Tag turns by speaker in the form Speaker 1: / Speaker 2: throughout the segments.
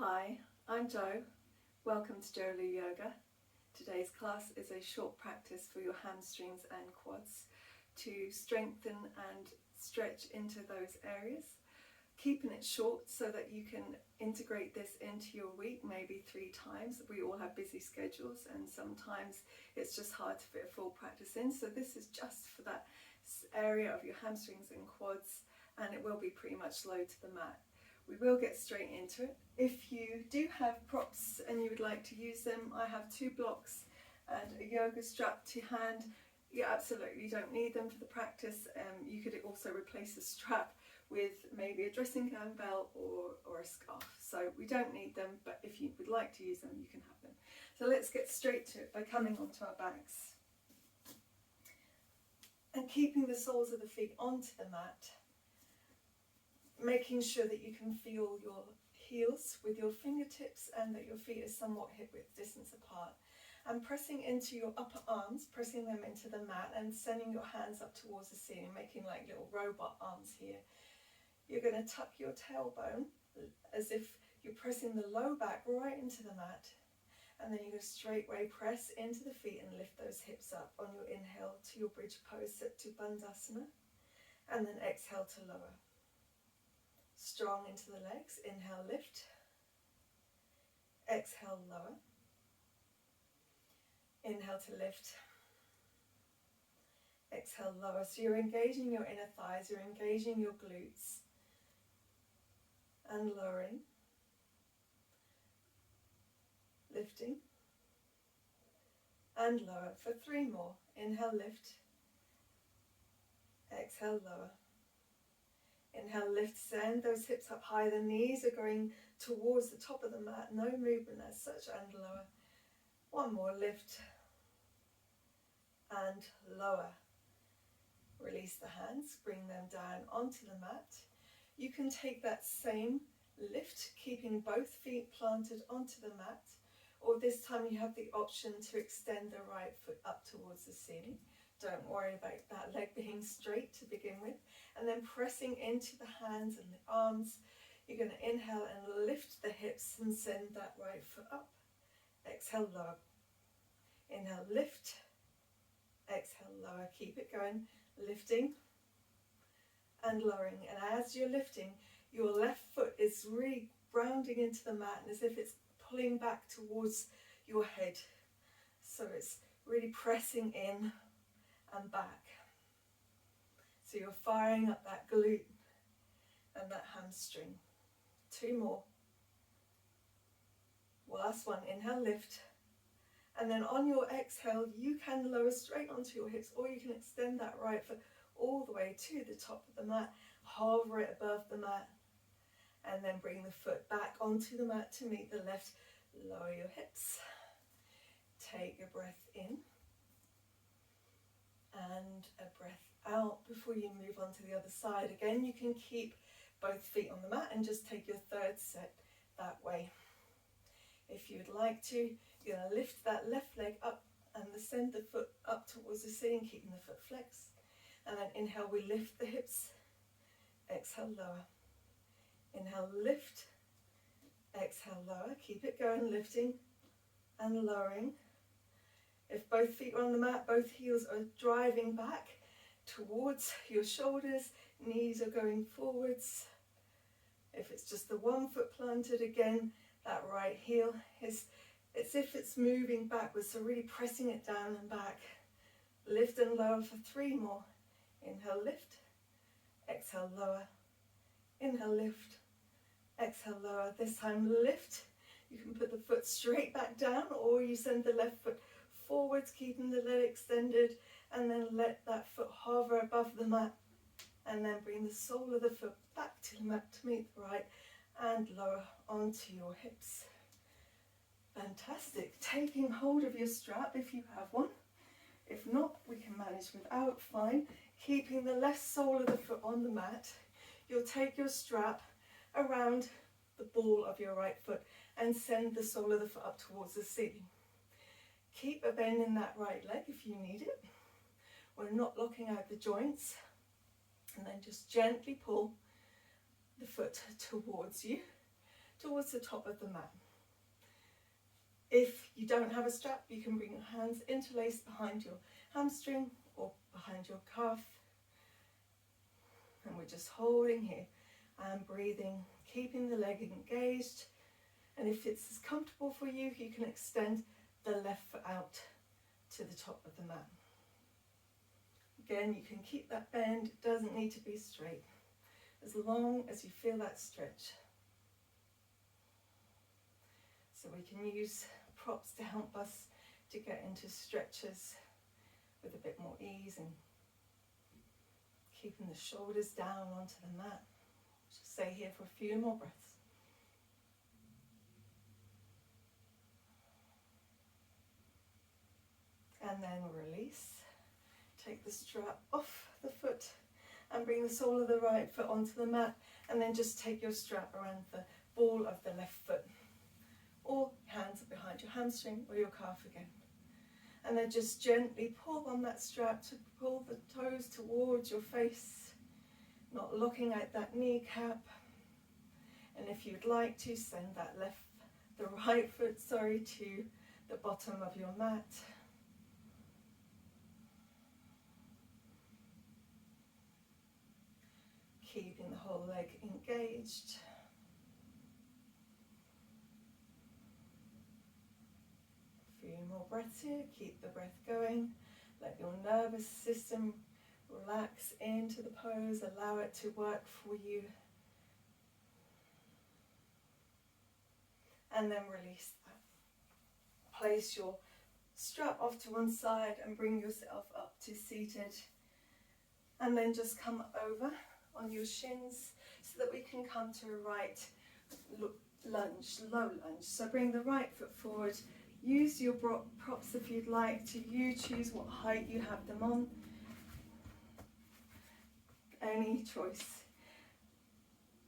Speaker 1: Hi, I'm Jo. Welcome to Jolou Yoga. Today's class is a short practice for your hamstrings and quads to strengthen and stretch into those areas. Keeping it short so that you can integrate this into your week, maybe 3 times. We all have busy schedules and sometimes it's just hard to fit a full practice in. So this is just for that area of your hamstrings and quads, and it will be pretty much low to the mat. We will get straight into it. If you do have props and you would like to use them, I have 2 blocks and a yoga strap to hand. You absolutely don't need them for the practice. You could also replace the strap with maybe a dressing gown belt or a scarf. So we don't need them, but if you would like to use them, you can have them. So let's get straight to it by coming onto our backs and keeping the soles of the feet onto the mat. Making sure that you can feel your heels with your fingertips and that your feet are somewhat hip width distance apart. And pressing into your upper arms, pressing them into the mat and sending your hands up towards the ceiling, making like little robot arms here. You're going to tuck your tailbone as if you're pressing the low back right into the mat. And then you're going to straightway press into the feet and lift those hips up on your inhale to your bridge pose, set to Bandhasana. And then exhale to lower. Strong into the legs, inhale, lift, exhale, lower, inhale to lift, exhale, lower. So you're engaging your inner thighs, you're engaging your glutes, and lowering, lifting, and lower. For 3 more, inhale, lift, exhale, lower. Inhale, lift, send those hips up high. The knees are going towards the top of the mat. No movement as such, and lower. 1 more, lift and lower. Release the hands, bring them down onto the mat. You can take that same lift, keeping both feet planted onto the mat, or this time you have the option to extend the right foot up towards the ceiling. Don't worry about that leg being straight to begin with. And then pressing into the hands and the arms, you're going to inhale and lift the hips and send that right foot up. Exhale, lower. Inhale, lift. Exhale, lower. Keep it going. Lifting and lowering. And as you're lifting, your left foot is really grounding into the mat and as if it's pulling back towards your head. So it's really pressing in and back. So you're firing up that glute and that hamstring. 2 more. Last one, inhale, lift. And then on your exhale, you can lower straight onto your hips, or you can extend that right foot all the way to the top of the mat, hover it above the mat, and then bring the foot back onto the mat to meet the left. Lower your hips. Take a breath in. And a breath out before you move on to the other side. Again, you can keep both feet on the mat and just take your 3rd set that way. If you would like to, you're going to lift that left leg up and send the foot up towards the ceiling, keeping the foot flexed. And then inhale, we lift the hips. Exhale, lower. Inhale, lift. Exhale, lower. Keep it going, lifting and lowering. If both feet are on the mat, both heels are driving back towards your shoulders, knees are going forwards. If it's just the 1 foot planted, again, that right heel is, it's if it's moving backwards, so really pressing it down and back. Lift and lower for 3 more. Inhale, lift. Exhale, lower. Inhale, lift. Exhale, lower. This time, lift. You can put the foot straight back down, or you send the left foot forwards, keeping the leg extended, and then let that foot hover above the mat, and then bring the sole of the foot back to the mat to meet the right, and lower onto your hips. Fantastic. Taking hold of your strap if you have one. If not, we can manage without, fine. Keeping the left sole of the foot on the mat, you'll take your strap around the ball of your right foot and send the sole of the foot up towards the ceiling. Keep a bend in that right leg if you need it. We're not locking out the joints. And then just gently pull the foot towards you towards the top of the mat. If you don't have a strap, you can bring your hands interlaced behind your hamstring or behind your calf. And we're just holding here and breathing, keeping the leg engaged. And if it's as comfortable for you, you can extend the left foot out to the top of the mat. Again, you can keep that bend, it doesn't need to be straight, as long as you feel that stretch. So we can use props to help us to get into stretches with a bit more ease and keeping the shoulders down onto the mat. Just stay here for a few more breaths. And then release. Take the strap off the foot and bring the sole of the right foot onto the mat, and then just take your strap around the ball of the left foot, or hands behind your hamstring or your calf again. And then just gently pull on that strap to pull the toes towards your face, not looking at that kneecap. And if you'd like to, send the right foot, to the bottom of your mat. Keeping the whole leg engaged. A few more breaths here. Keep the breath going. Let your nervous system relax into the pose. Allow it to work for you. And then release that. Place your strap off to one side and bring yourself up to seated. And then just come over on your shins so that we can come to a right lunge, low lunge. So bring the right foot forward. Use your props if you'd like to. You choose what height you have them on. Any choice.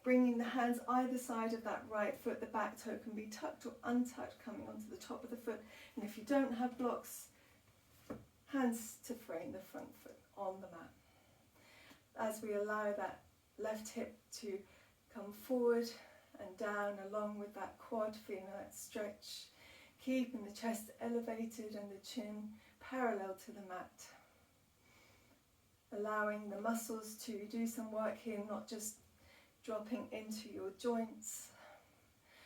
Speaker 1: Bringing the hands either side of that right foot. The back toe can be tucked or untucked, coming onto the top of the foot. And if you don't have blocks, hands to frame the front foot on the mat. As we allow that left hip to come forward and down along with that quad, feeling that stretch, keeping the chest elevated and the chin parallel to the mat. Allowing the muscles to do some work here, not just dropping into your joints.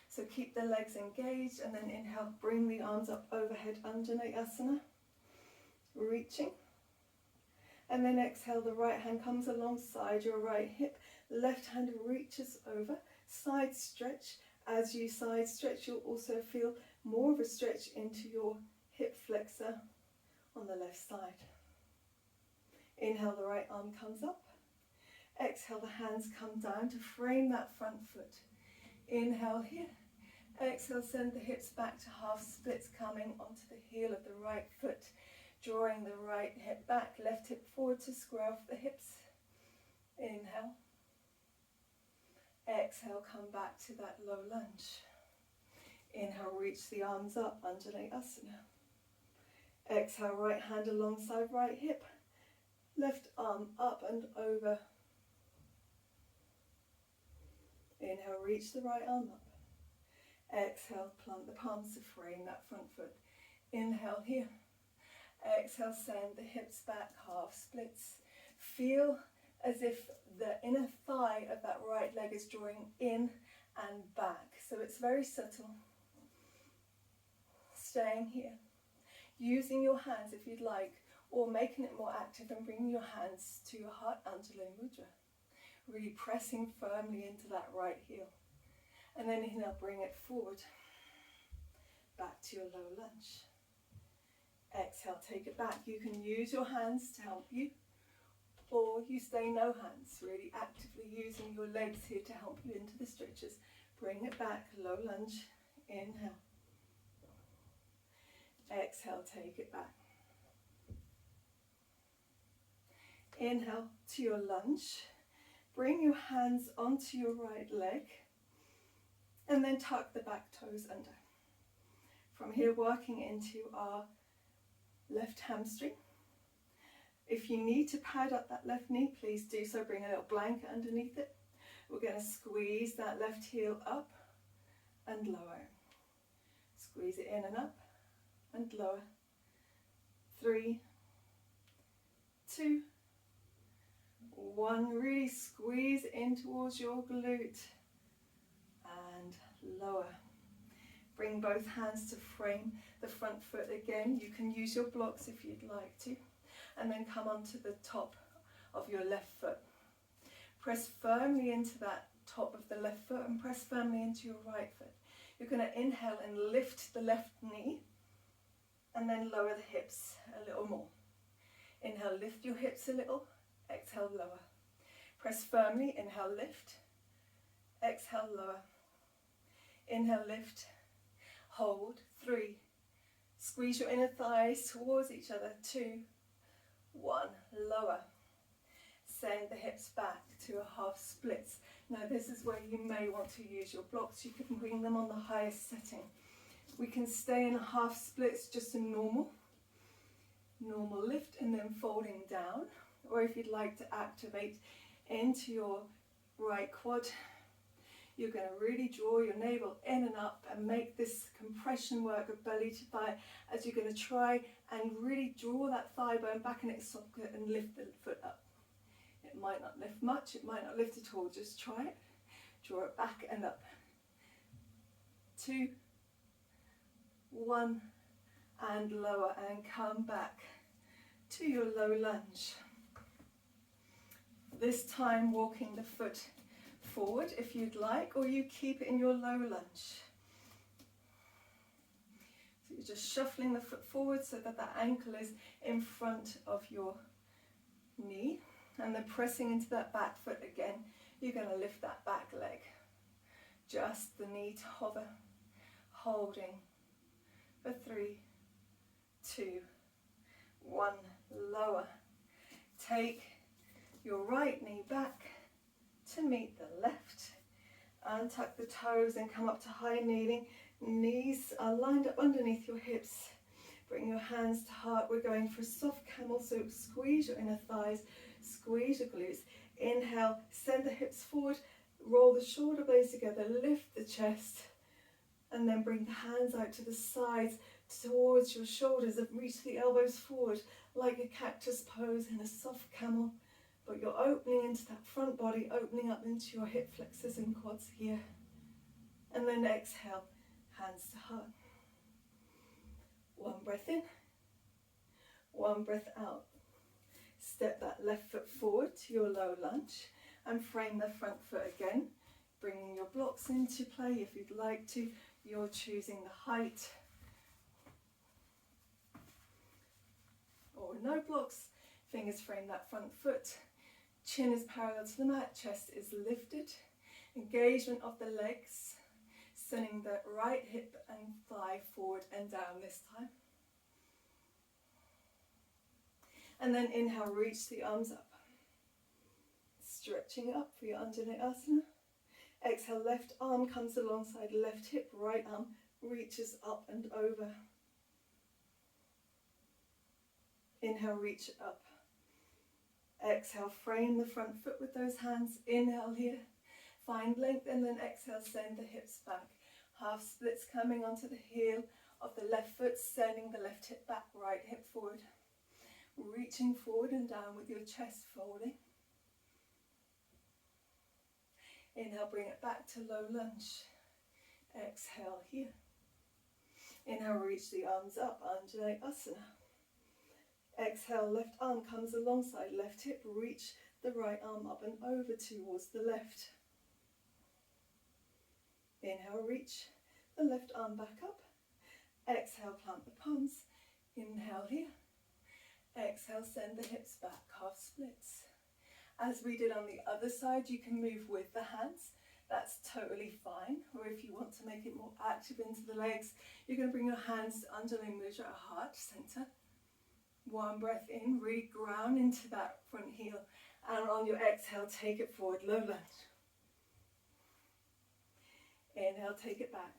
Speaker 1: So keep the legs engaged, and then inhale, bring the arms up overhead, Anjaneyasana, reaching. And then exhale, the right hand comes alongside your right hip, left hand reaches over, side stretch. As you side stretch, you'll also feel more of a stretch into your hip flexor on the left side. Inhale, the right arm comes up. Exhale, the hands come down to frame that front foot. Inhale here. Exhale, send the hips back to half splits, coming onto the heel of the right foot. Drawing the right hip back, left hip forward to square off the hips. Inhale. Exhale, come back to that low lunge. Inhale, reach the arms up, Anjaneyasana. Exhale, right hand alongside right hip. Left arm up and over. Inhale, reach the right arm up. Exhale, plant the palms to frame that front foot. Inhale here. Exhale, send the hips back, half splits. Feel as if the inner thigh of that right leg is drawing in and back. So it's very subtle. Staying here. Using your hands if you'd like, or making it more active and bringing your hands to your heart, Anjali Mudra. Really pressing firmly into that right heel. And then inhale, bring it forward. Back to your low lunge. Exhale, take it back. You can use your hands to help you, or you stay no hands, really actively using your legs here to help you into the stretches. Bring it back, low lunge. Inhale. Exhale, take it back. Inhale to your lunge. Bring your hands onto your right leg and then tuck the back toes under. From here, working into our left hamstring. If you need to pad up that left knee, please do so. Bring a little blanket underneath it. We're going to squeeze that left heel up and lower. Squeeze it in and up and lower. 3, 2, 1. Really squeeze in towards your glute and lower. Bring both hands to frame the front foot again. You can use your blocks if you'd like to. And then come onto the top of your left foot. Press firmly into that top of the left foot and press firmly into your right foot. You're going to inhale and lift the left knee and then lower the hips a little more. Inhale, lift your hips a little. Exhale, lower. Press firmly. Inhale, lift. Exhale, lower. Inhale, lift. Hold. 3. Squeeze your inner thighs towards each other. 2, 1. Lower. Send the hips back to a half splits. Now this is where you may want to use your blocks. You can bring them on the highest setting. We can stay in a half splits, just a normal lift and then folding down. Or if you'd like to activate into your right quad, you're going to really draw your navel in and up and make this compression work of belly to thigh as you're going to try and really draw that thigh bone back in its socket and lift the foot up. It might not lift much, it might not lift at all, just try it. Draw it back and up. 2, 1, and lower, and come back to your low lunge. This time walking the foot forward if you'd like, or you keep it in your low lunge. So you're just shuffling the foot forward so that the ankle is in front of your knee, and then pressing into that back foot again. You're going to lift that back leg. Just the knee to hover, holding for 3, 2, 1. Lower. Take your right knee back to meet the left. Untuck the toes and come up to high kneeling. Knees are lined up underneath your hips. Bring your hands to heart. We're going for a soft camel, so squeeze your inner thighs, squeeze your glutes. Inhale, send the hips forward, roll the shoulder blades together, lift the chest, and then bring the hands out to the sides towards your shoulders and reach the elbows forward like a cactus pose in a soft camel. But you're opening into that front body, opening up into your hip flexors and quads here. And then exhale, hands to heart. 1 breath in, 1 breath out. Step that left foot forward to your low lunge and frame the front foot again, bringing your blocks into play if you'd like to. You're choosing the height or no blocks. Fingers frame that front foot. Chin is parallel to the mat, chest is lifted. Engagement of the legs, sending the right hip and thigh forward and down this time. And then inhale, reach the arms up. Stretching up for your Anjaneyasana. Exhale, left arm comes alongside left hip, right arm reaches up and over. Inhale, reach up. Exhale, frame the front foot with those hands. Inhale here, find length, and then exhale, send the hips back. Half splits coming onto the heel of the left foot, sending the left hip back, right hip forward. Reaching forward and down with your chest folding. Inhale, bring it back to low lunge. Exhale here. Inhale, reach the arms up, Anjaneyasana. Exhale, left arm comes alongside left hip, reach the right arm up and over towards the left. Inhale, reach the left arm back up. Exhale, plant the palms. Inhale here. Exhale, send the hips back, half splits. As we did on the other side, you can move with the hands. That's totally fine. Or if you want to make it more active into the legs, you're going to bring your hands to Anjali Mudra, heart center. 1 breath in, really ground into that front heel. And on your exhale, take it forward, low lunge. Inhale, take it back.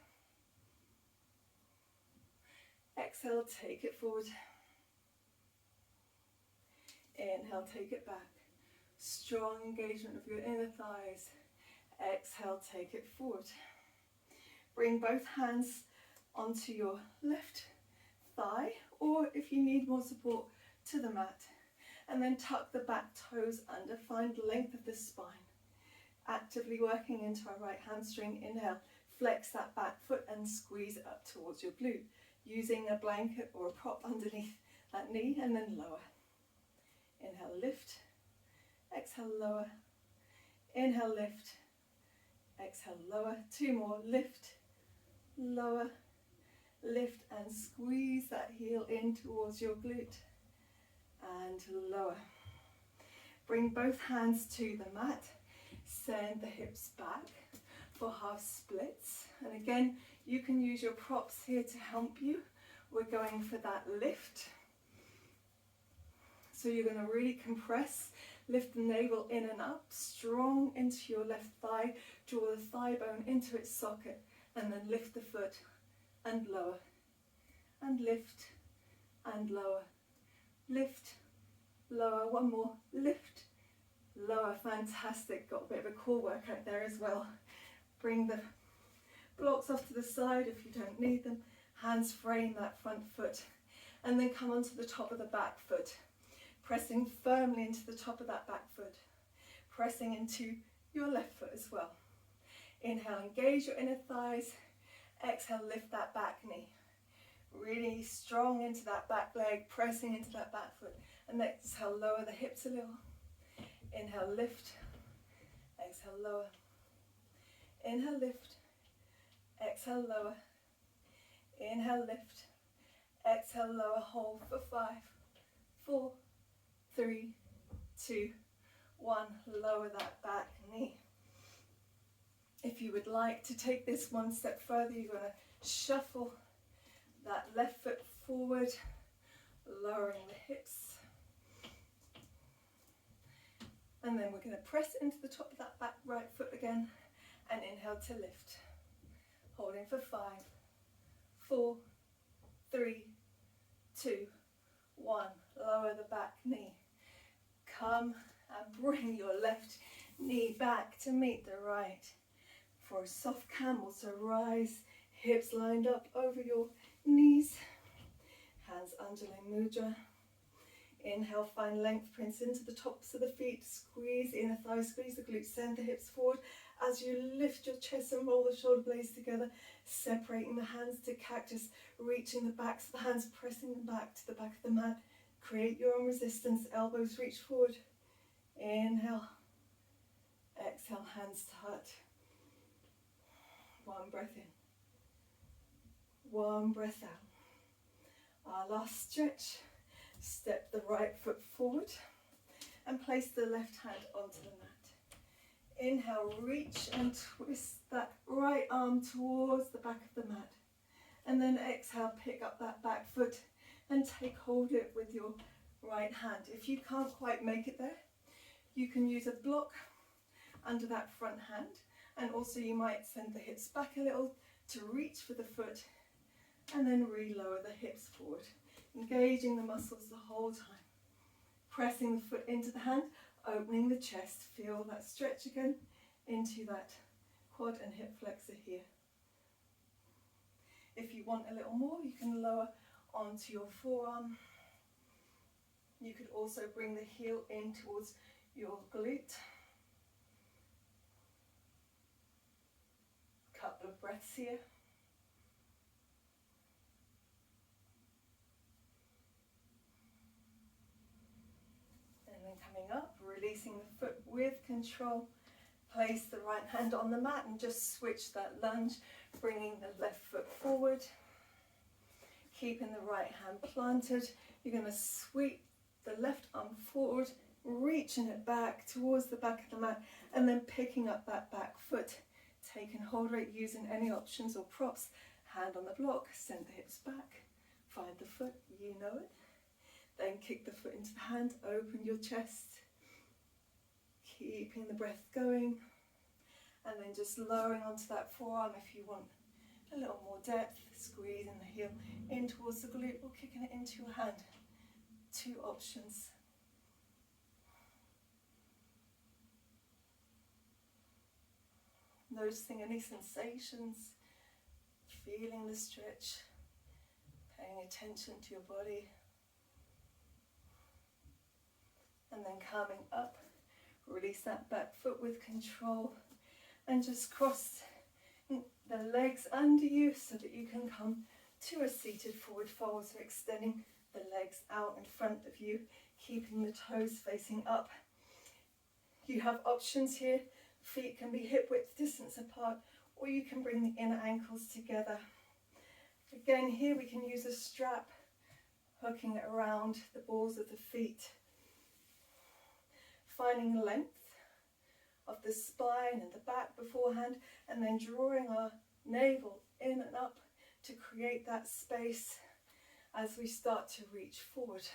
Speaker 1: Exhale, take it forward. Inhale, take it back. Strong engagement of your inner thighs. Exhale, take it forward. Bring both hands onto your left thigh, or if you need more support, to the mat. And then tuck the back toes under, find length of the spine. Actively working into our right hamstring. Inhale, flex that back foot and squeeze it up towards your glute, using a blanket or a prop underneath that knee, and then lower. Inhale, lift. Exhale, lower. Inhale, lift. Exhale, lower. 2 more. Lift, lower, lift, and squeeze that heel in towards your glute. And lower. Bring both hands to the mat. Send the hips back for half splits. And again, you can use your props here to help you. We're going for that lift. So you're going to really compress, lift the navel in and up, strong into your left thigh, draw the thigh bone into its socket, and then lift the foot and lower, and lift and lower, lift, lower, 1 more, lift, lower. Fantastic. Got a bit of a core workout there as well. Bring the blocks off to the side if you don't need them. Hands frame that front foot, and then come onto the top of the back foot, pressing firmly into the top of that back foot, pressing into your left foot as well. Inhale, engage your inner thighs. Exhale, lift that back knee. Really strong into that back leg, pressing into that back foot. And exhale, lower the hips a little. Inhale, lift. Exhale, lower. Inhale, lift. Exhale, lower. Inhale, lift. Exhale, lower. Hold for 5, 4, 3, 2, 1. Lower that back knee. If you would like to take this 1 step further, you're going to shuffle that left foot forward, lowering the hips. And then we're going to press into the top of that back right foot again, and inhale to lift. Holding for 5, 4, 3, 2, 1. Lower the back knee. Come and bring your left knee back to meet the right for a soft camel. So rise, hips lined up over your knees, hands Anjali Mudra. Inhale, find length, prints into the tops of the feet, squeeze the inner thighs, squeeze the glutes, send the hips forward as you lift your chest and roll the shoulder blades together, separating the hands to cactus, reaching the backs of the hands, pressing them back to the back of the mat. Create your own resistance, elbows reach forward. Inhale, exhale, hands touch. 1 breath in, 1 breath out. Our last stretch. Step the right foot forward and place the left hand onto the mat. Inhale, reach and twist that right arm towards the back of the mat. And then exhale, pick up that back foot and take hold of it with your right hand. If you can't quite make it there, you can use a block under that front hand, and also you might send the hips back a little to reach for the foot, and then re-lower the hips forward, engaging the muscles the whole time. Pressing the foot into the hand, opening the chest. Feel that stretch again into that quad and hip flexor here. If you want a little more, you can lower onto your forearm. You could also bring the heel in towards your glute. Couple of breaths here. And then coming up, releasing the foot with control. Place the right hand on the mat and just switch that lunge, bringing the left foot forward. Keeping the right hand planted. You're going to sweep the left arm forward, reaching it back towards the back of the mat, and then picking up that back foot. Taking hold of it, using any options or props. Hand on the block, send the hips back. Find the foot, you know it. Then kick the foot into the hand, open your chest. Keeping the breath going. And then just lowering onto that forearm if you want a little more depth. Squeezing the heel in towards the glute or kicking it into your hand. 2 options. Noticing any sensations feeling the stretch, paying attention to your body. And then coming up, release that back foot with control and just cross the legs under you so that you can come to a seated forward fold. So extending the legs out in front of you, keeping the toes facing up. You have options here. Feet can be hip width distance apart, or you can bring the inner ankles together. Again, here we can use a strap, hooking it around the balls of the feet. Finding length of the spine and the back beforehand, and then drawing our navel in and up to create that space as we start to reach forward.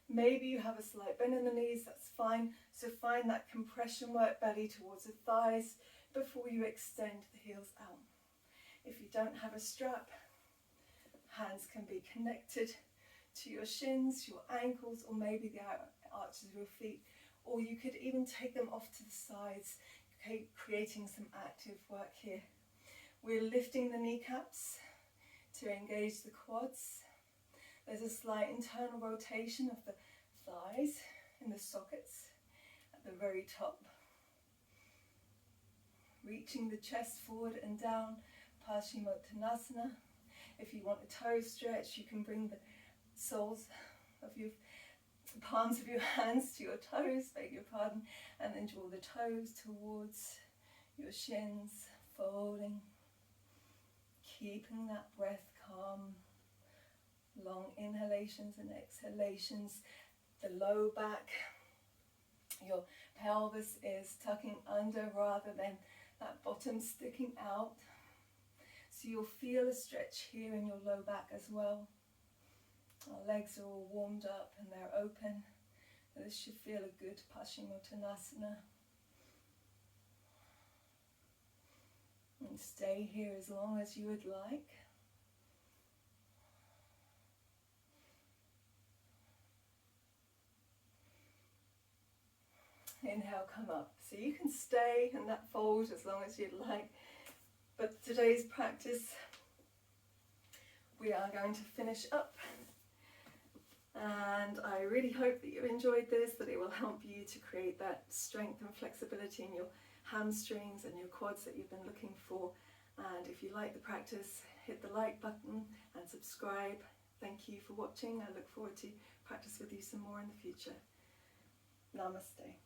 Speaker 1: Maybe you have a slight bend in the knees, that's fine. So find that compression work, belly towards the thighs before you extend the heels out. If you don't have a strap, hands can be connected to your shins, your ankles, or maybe the arches of your feet. Or you could even take them off to the sides, creating some active work here. We're lifting the kneecaps to engage the quads. There's a slight internal rotation of the thighs in the sockets at the very top. Reaching the chest forward and down, Paschimottanasana. If you want a toe stretch, you can bring the soles of your palms of your hands to your toes, beg your pardon, and then draw the toes towards your shins, folding, keeping that breath calm. Long inhalations and exhalations. The low back, your pelvis is tucking under rather than that bottom sticking out. So you'll feel a stretch here in your low back as well. Our legs are all warmed up and they're open. This should feel a good Paschimottanasana. And stay here as long as you would like. Inhale, come up. So you can stay in that fold as long as you'd like. But today's practice, we are going to finish up. And I really hope that you enjoyed this, that it will help you to create that strength and flexibility in your hamstrings and your quads that you've been looking for. And if you like the practice, hit the like button and subscribe. Thank you for watching. I look forward to practice with you some more in the future. Namaste.